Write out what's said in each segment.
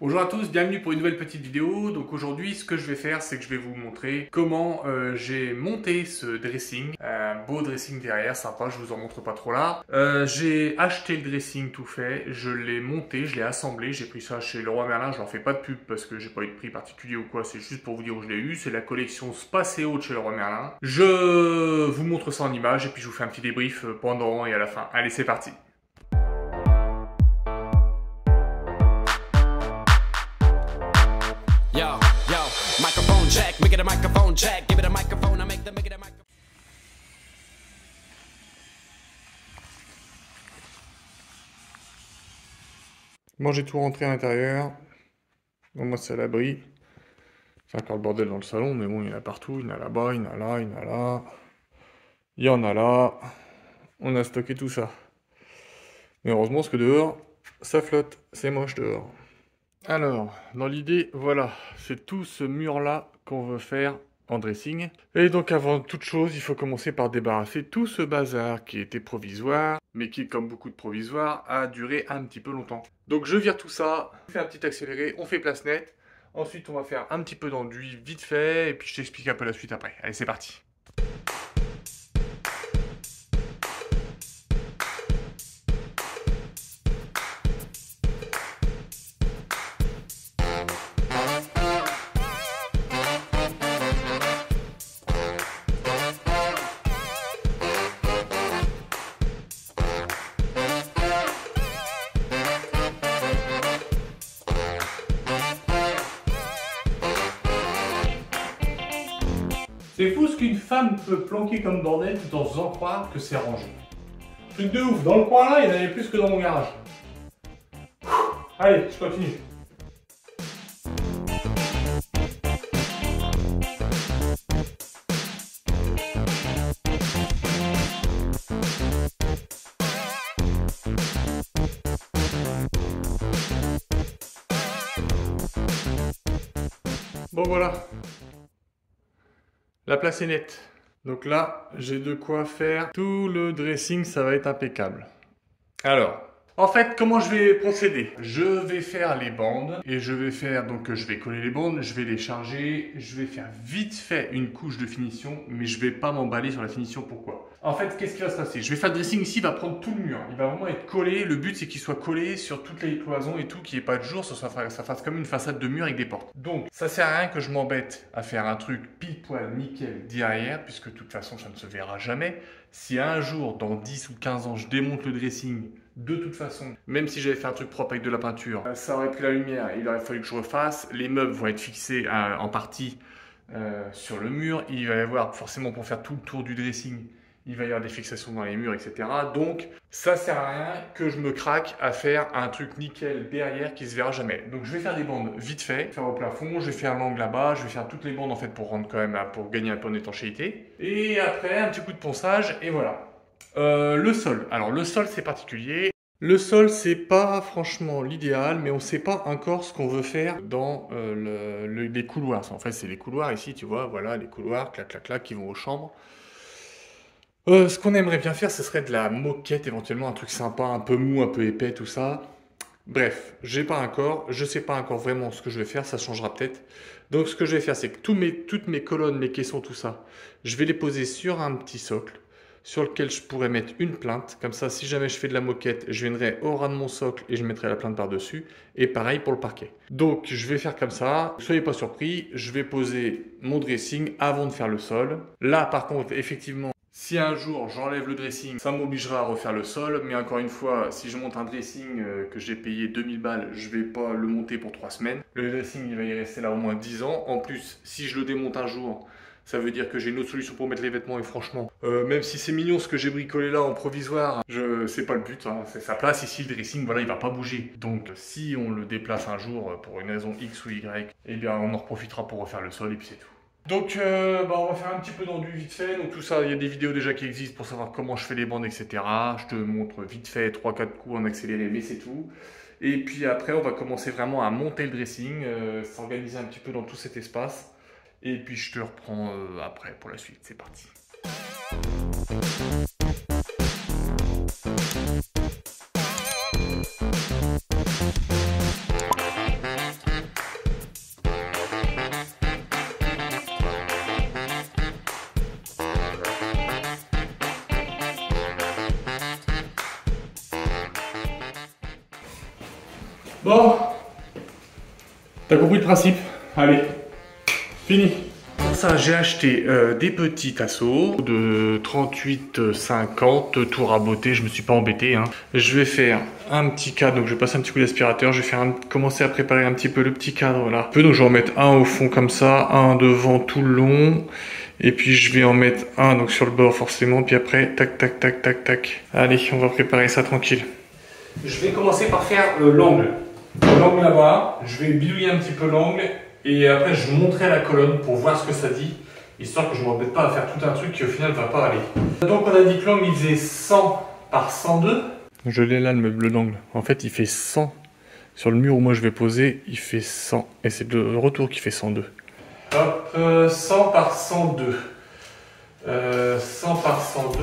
Bonjour à tous, bienvenue pour une nouvelle petite vidéo. Donc aujourd'hui, ce que je vais faire, c'est que je vais vous montrer comment j'ai monté ce dressing. Un beau dressing derrière, sympa, je vous en montre pas trop là. J'ai acheté le dressing tout fait, je l'ai monté, je l'ai assemblé, j'ai pris ça chez Leroy Merlin, je leur fais pas de pub parce que j'ai pas eu de prix particulier ou quoi, c'est juste pour vous dire où je l'ai eu. C'est la collection Spaceo de chez Leroy Merlin. Je vous montre ça en image et puis je vous fais un petit débrief pendant et à la fin. Allez, c'est parti. Microphone check, make it a microphone check, give it a microphone, I make it a microphone. Bon, j'ai tout rentré à l'intérieur. Bon, moi, c'est à l'abri. C'est encore le bordel dans le salon, mais bon, il y en a partout. Il y en a là-bas, il y en a là, il y en a là. Il y en a là. On a stocké tout ça. Mais heureusement, parce que dehors, ça flotte. C'est moche dehors. Alors, dans l'idée, voilà. C'est tout ce mur-là qu'on veut faire en dressing. Et donc, avant toute chose, il faut commencer par débarrasser tout ce bazar qui était provisoire, mais qui, comme beaucoup de provisoires, a duré un petit peu longtemps. Donc, je vire tout ça, on fait un petit accéléré, on fait place nette. Ensuite, on va faire un petit peu d'enduit vite fait, et puis je t'explique un peu la suite après. Allez, c'est parti. C'est fou ce qu'une femme peut planquer comme bordel tout en faisant croire que c'est rangé. Truc de ouf, dans le coin là, il y en avait plus que dans mon garage. Allez, je continue. Bon voilà. La place est nette. Donc là, j'ai de quoi faire. Tout le dressing, ça va être impeccable. Alors, en fait, comment je vais procéder? Je vais faire les bandes et je vais faire, donc je vais coller les bandes, je vais les charger, je vais faire vite fait une couche de finition, mais je vais pas m'emballer sur la finition. Pourquoi? En fait, qu'est-ce qui va se passer? Je vais faire le dressing ici, il va prendre tout le mur. Il va vraiment être collé. Le but, c'est qu'il soit collé sur toutes les cloisons et tout, qu'il n'y ait pas de jour, ça fasse comme une façade de mur avec des portes. Donc, ça sert à rien que je m'embête à faire un truc pile poil nickel derrière, puisque de toute façon, ça ne se verra jamais. Si un jour, dans 10 ou 15 ans, je démonte le dressing, de toute façon, même si j'avais fait un truc propre avec de la peinture, ça aurait pris la lumière, il aurait fallu que je refasse. Les meubles vont être fixés en partie sur le mur. Il va y avoir, forcément, pour faire tout le tour du dressing, il va y avoir des fixations dans les murs, etc. Donc, ça sert à rien que je me craque à faire un truc nickel derrière qui se verra jamais. Donc, je vais faire des bandes vite fait, faire au plafond, je vais faire l'angle là-bas, je vais faire toutes les bandes en fait pour rendre quand même, pour gagner un peu en étanchéité. Et après, un petit coup de ponçage et voilà. Le sol. Alors, le sol, c'est particulier. Le sol, c'est pas franchement l'idéal, mais on sait pas encore ce qu'on veut faire dans les couloirs. En fait, c'est les couloirs ici, tu vois, voilà, les couloirs, clac, clac, clac, qui vont aux chambres. Ce qu'on aimerait bien faire, ce serait de la moquette, éventuellement un truc sympa, un peu mou, un peu épais, tout ça. Bref, je sais pas encore vraiment ce que je vais faire, ça changera peut-être. Donc ce que je vais faire, c'est que toutes mes colonnes, mes caissons, tout ça, je vais les poser sur un petit socle, sur lequel je pourrais mettre une plinthe. Comme ça, si jamais je fais de la moquette, je viendrai au ras de mon socle et je mettrai la plinthe par-dessus. Et pareil pour le parquet. Donc je vais faire comme ça, soyez pas surpris, je vais poser mon dressing avant de faire le sol. Là par contre, effectivement, si un jour j'enlève le dressing, ça m'obligera à refaire le sol. Mais encore une fois, si je monte un dressing que j'ai payé 2000 balles, je vais pas le monter pour 3 semaines. Le dressing, il va y rester là au moins 10 ans. En plus, si je le démonte un jour, ça veut dire que j'ai une autre solution pour mettre les vêtements. Et franchement, même si c'est mignon ce que j'ai bricolé là en provisoire, c'est pas le but, hein, c'est sa place. Ici, le dressing, voilà, il va pas bouger. Donc si on le déplace un jour pour une raison X ou Y, eh bien on en profitera pour refaire le sol et puis c'est tout. Donc, on va faire un petit peu d'enduit vite fait. Donc tout ça, il y a des vidéos déjà qui existent pour savoir comment je fais les bandes, etc. Je te montre vite fait 3-4 coups en accéléré, mais c'est tout. Et puis après, on va commencer vraiment à monter le dressing, s'organiser un petit peu dans tout cet espace. Et puis je te reprends après pour la suite. C'est parti. Bon, t'as compris le principe? Allez, fini. Pour ça, j'ai acheté des petits tasseaux de 38,50, tout raboté, je me suis pas embêté. Hein. Je vais faire un petit cadre, donc je vais passer un petit coup d'aspirateur, je vais faire commencer à préparer un petit peu le petit cadre là. Donc je vais en mettre un au fond comme ça, un devant tout le long, et puis je vais en mettre un donc sur le bord forcément, puis après, tac, tac, tac, tac, tac. Allez, on va préparer ça tranquille. Je vais commencer par faire l'angle. L'angle là-bas, je vais bidouiller un petit peu l'angle. Et après, je monterai la colonne pour voir ce que ça dit, histoire que je ne m'embête pas à faire tout un truc qui au final ne va pas aller. Donc on a dit que l'angle il faisait 100 par 102. Je l'ai là le meuble d'angle. En fait, il fait 100. Sur le mur où moi je vais poser, il fait 100. Et c'est le retour qui fait 102. Hop, 100 par 102. 100 par 102.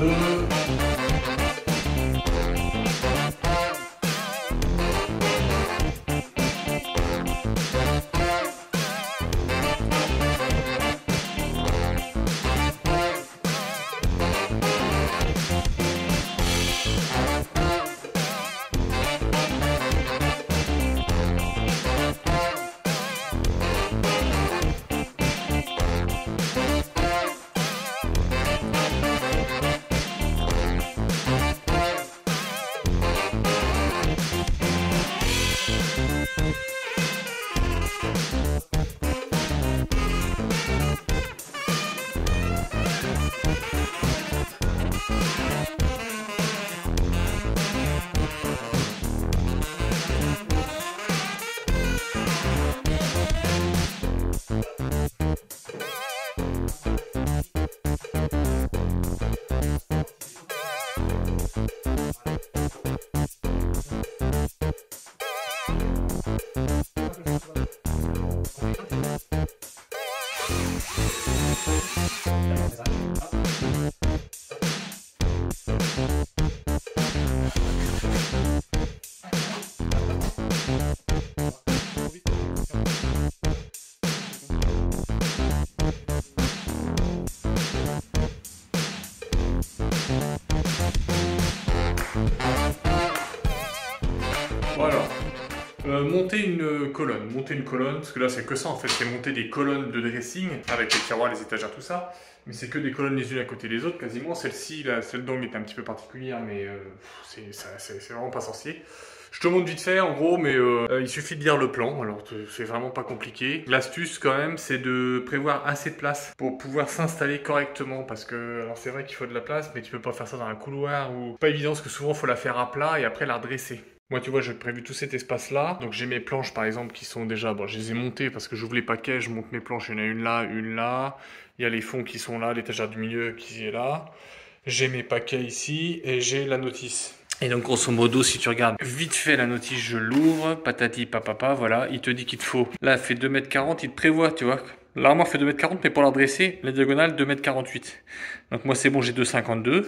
Voilà. Monter une colonne, parce que là c'est que ça en fait, c'est monter des colonnes de dressing avec les tiroirs, les étagères, tout ça, mais c'est que des colonnes les unes à côté des autres quasiment. Celle-ci, celle d'angle est un petit peu particulière, mais c'est vraiment pas sorcier. Je te montre vite fait en gros, mais il suffit de lire le plan, alors c'est vraiment pas compliqué. L'astuce quand même, c'est de prévoir assez de place pour pouvoir s'installer correctement, parce que, alors c'est vrai qu'il faut de la place, mais tu peux pas faire ça dans un couloir, ou pas évident, parce que souvent il faut la faire à plat et après la redresser. Moi, tu vois, j'ai prévu tout cet espace-là. Donc, j'ai mes planches, par exemple, qui sont déjà... Bon, je les ai montées parce que j'ouvre les paquets, je monte mes planches. Il y en a une là, une là. Il y a les fonds qui sont là, l'étagère du milieu qui est là. J'ai mes paquets ici et j'ai la notice. Et donc, grosso modo, si tu regardes vite fait la notice, je l'ouvre. Patati, papapa, voilà. Il te dit qu'il te faut... Là, elle fait 2,40 m. Il te prévoit, tu vois. L'armoire fait 2,40 m, mais pour la dresser, la diagonale, 2,48 m. Donc, moi, c'est bon, j'ai 2,52 m.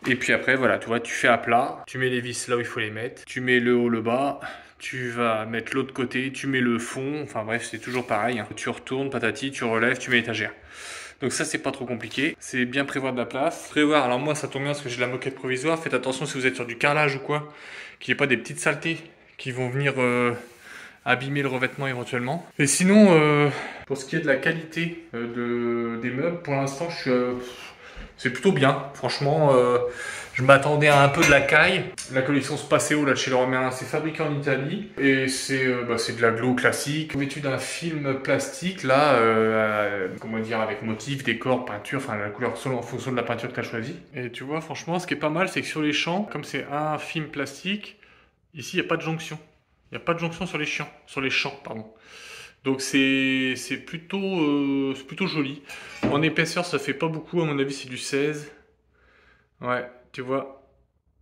Et puis après, voilà, tu vois, tu fais à plat, tu mets les vis là où il faut les mettre, tu mets le haut, le bas, tu vas mettre l'autre côté, tu mets le fond, enfin bref, c'est toujours pareil. Hein. Tu retournes, patati, tu relèves, tu mets l'étagère. Donc ça, c'est pas trop compliqué. C'est bien prévoir de la place. Prévoir, alors moi, ça tombe bien parce que j'ai la moquette provisoire. Faites attention si vous êtes sur du carrelage ou quoi, qu'il n'y ait pas des petites saletés qui vont venir abîmer le revêtement éventuellement. Et sinon, pour ce qui est de la qualité des meubles, pour l'instant, je suis... c'est plutôt bien, franchement, je m'attendais à un peu de la caille. La collection Spaceo là de chez Leroy Merlin, c'est fabriqué en Italie et c'est de la glow classique, vêtu d'un film plastique là, comment dire, avec motif, décor, peinture, enfin la couleur en fonction de la peinture que tu as choisie. Et tu vois, franchement, ce qui est pas mal, c'est que sur les champs, comme c'est un film plastique, ici il n'y a pas de jonction. Il n'y a pas de jonction sur les champs, pardon. Donc c'est plutôt joli. En épaisseur, ça fait pas beaucoup, à mon avis c'est du 16. Ouais, tu vois,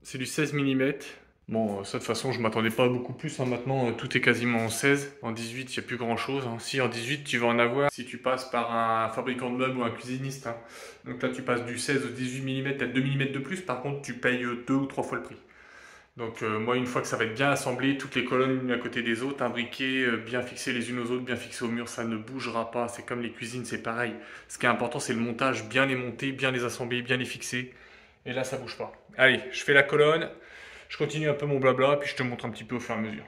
c'est du 16 mm. Bon, ça de toute façon, je m'attendais pas à beaucoup plus. Hein. Maintenant, tout est quasiment en 16. En 18, il n'y a plus grand chose. Hein. Si, en 18, tu vas en avoir si tu passes par un fabricant de meubles ou un cuisiniste. Hein. Donc là, tu passes du 16 au 18 mm, tu as 2 mm de plus. Par contre, tu payes 2 ou 3 fois le prix. Donc moi, une fois que ça va être bien assemblé, toutes les colonnes l'une à côté des autres, imbriquées, bien fixées les unes aux autres, bien fixées au mur, ça ne bougera pas. C'est comme les cuisines, c'est pareil. Ce qui est important, c'est le montage, bien les monter, bien les assembler, bien les fixer. Et là, ça bouge pas. Allez, je fais la colonne, je continue un peu mon blabla, puis je te montre un petit peu au fur et à mesure.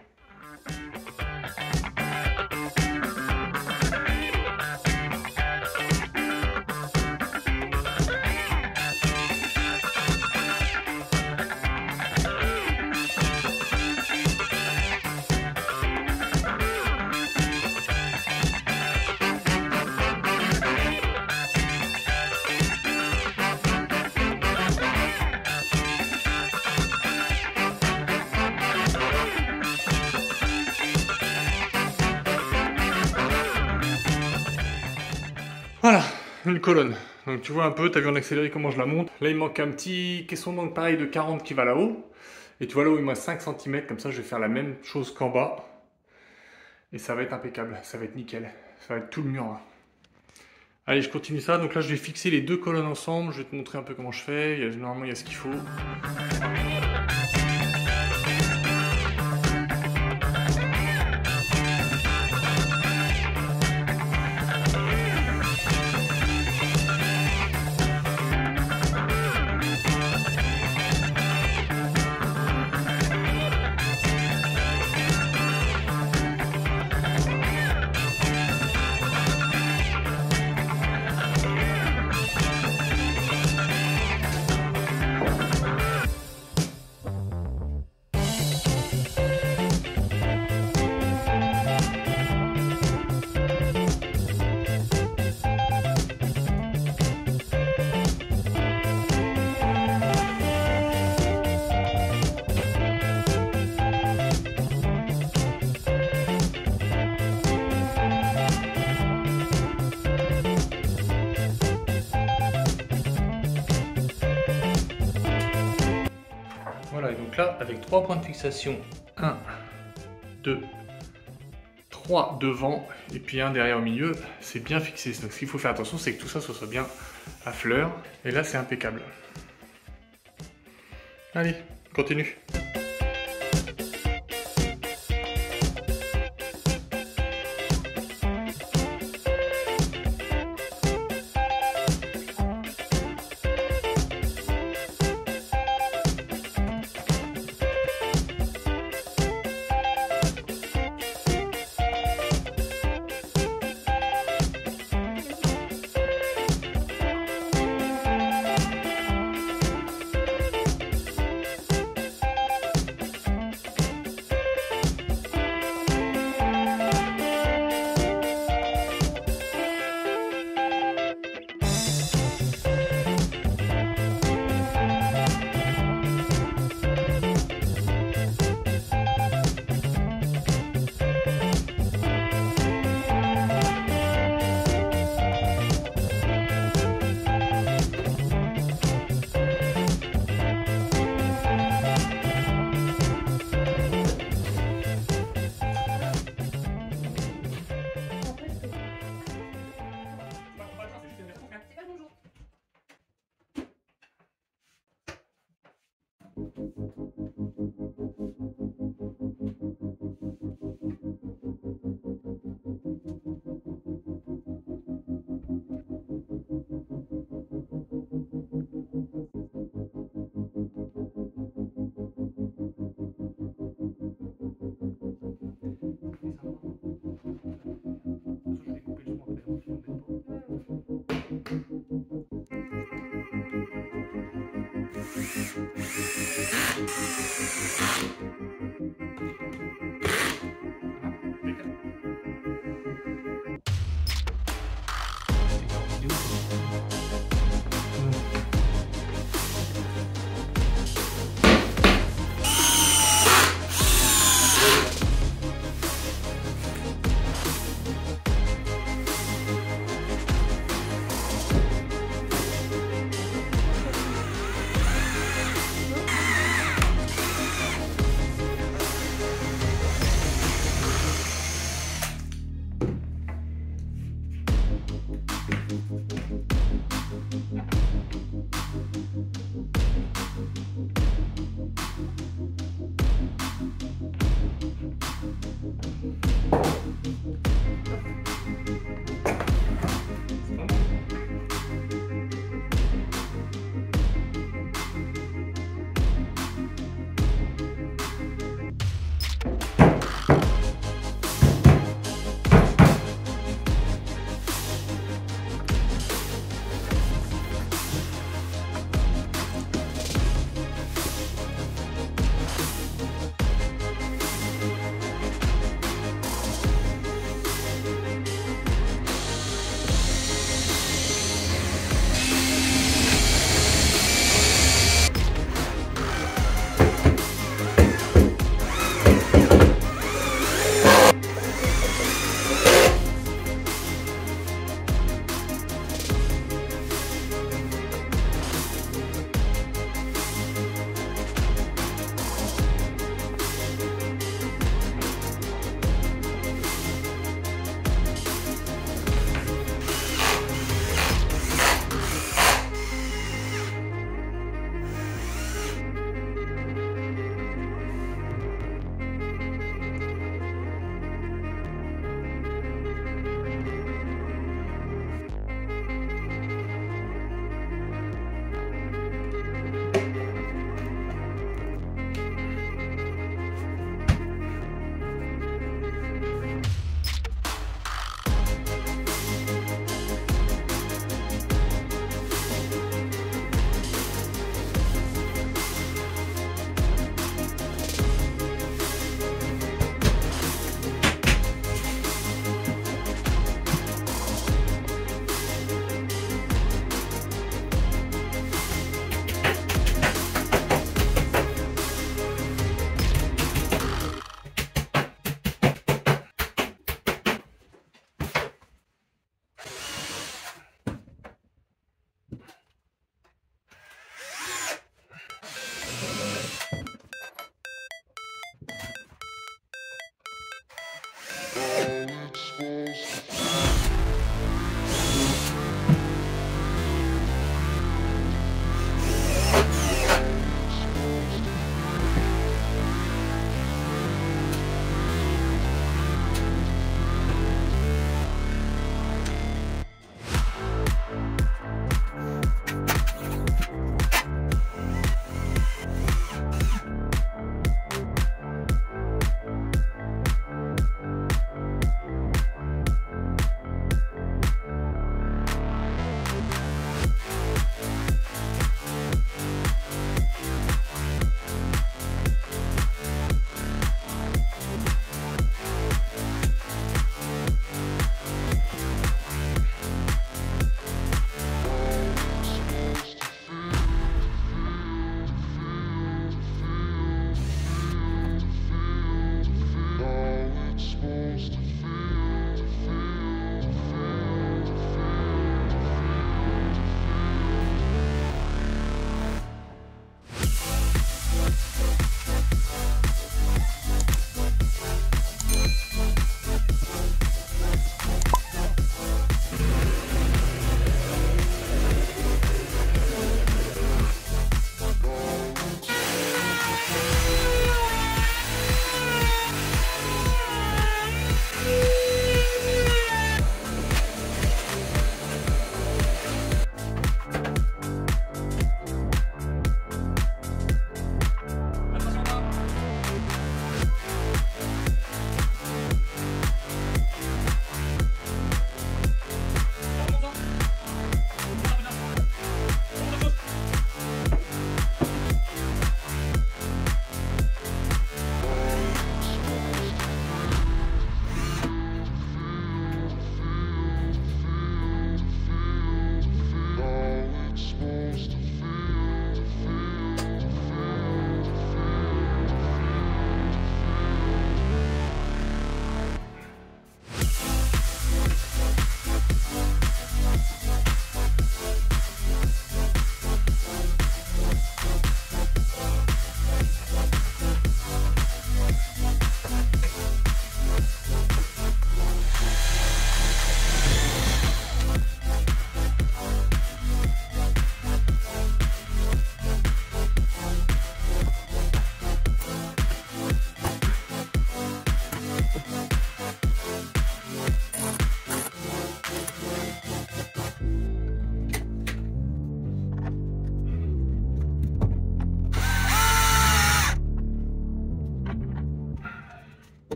Voilà, une colonne. Donc tu vois un peu, t'as vu en accéléré comment je la monte. Là il me manque un petit caisson d'angle pareil de 40 qui va là-haut. Et tu vois là où il me reste 5 cm, comme ça je vais faire la même chose qu'en bas. Et ça va être impeccable, ça va être nickel. Ça va être tout le mur là. Allez, je continue ça. Donc là je vais fixer les deux colonnes ensemble. Je vais te montrer un peu comment je fais. Normalement il y a ce qu'il faut. Voilà, et donc là, avec 3 points de fixation, 1, 2, 3 devant, et puis un derrière au milieu, c'est bien fixé. Donc ce qu'il faut faire attention, c'est que tout ça, soit bien à fleur, et là, c'est impeccable. Allez, continue.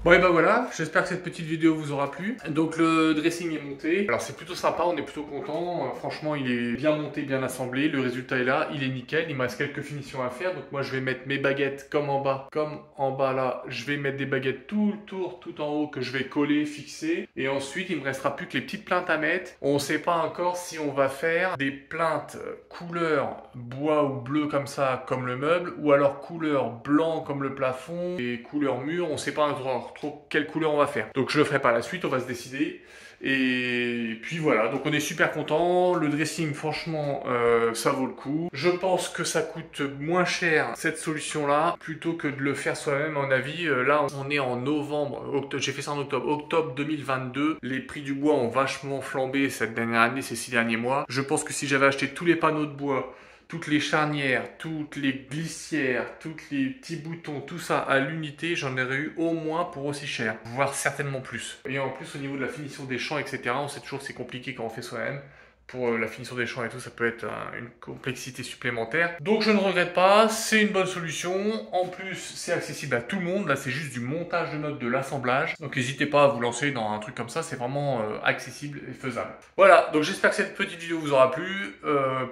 Bon et ben voilà, j'espère que cette petite vidéo vous aura plu. Donc le dressing est monté. Alors c'est plutôt sympa, on est plutôt content. Franchement il est bien monté, bien assemblé. Le résultat est là, il est nickel. Il me reste quelques finitions à faire. Donc moi je vais mettre mes baguettes comme en bas là. Je vais mettre des baguettes tout le tour, tout en haut que je vais coller, fixer. Et ensuite il me restera plus que les petites plinthes à mettre. On ne sait pas encore si on va faire des plinthes couleur bois ou bleu comme ça, comme le meuble, ou alors couleur blanc comme le plafond et couleur mur. On ne sait pas encore trop quelle couleur on va faire. Donc je le ferai par la suite, on va se décider. Et puis voilà, donc on est super content. Le dressing, franchement, ça vaut le coup. Je pense que ça coûte moins cher cette solution-là plutôt que de le faire soi-même. À mon avis, là, on est en novembre, octobre. J'ai fait ça en octobre 2022. Les prix du bois ont vachement flambé cette dernière année, ces 6 derniers mois. Je pense que si j'avais acheté tous les panneaux de bois, toutes les charnières, toutes les glissières, tous les petits boutons, tout ça à l'unité, j'en aurais eu au moins pour aussi cher, voire certainement plus. Et en plus au niveau de la finition des champs, etc., on sait toujours que c'est compliqué quand on fait soi-même. Pour la finition des champs et tout, ça peut être une complexité supplémentaire. Donc je ne regrette pas, c'est une bonne solution. En plus, c'est accessible à tout le monde. Là, c'est juste du montage de meubles, de l'assemblage. Donc n'hésitez pas à vous lancer dans un truc comme ça, c'est vraiment accessible et faisable. Voilà, donc j'espère que cette petite vidéo vous aura plu.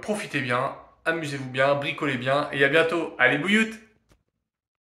Profitez bien. Amusez-vous bien, bricolez bien et à bientôt. Allez, bouilloute!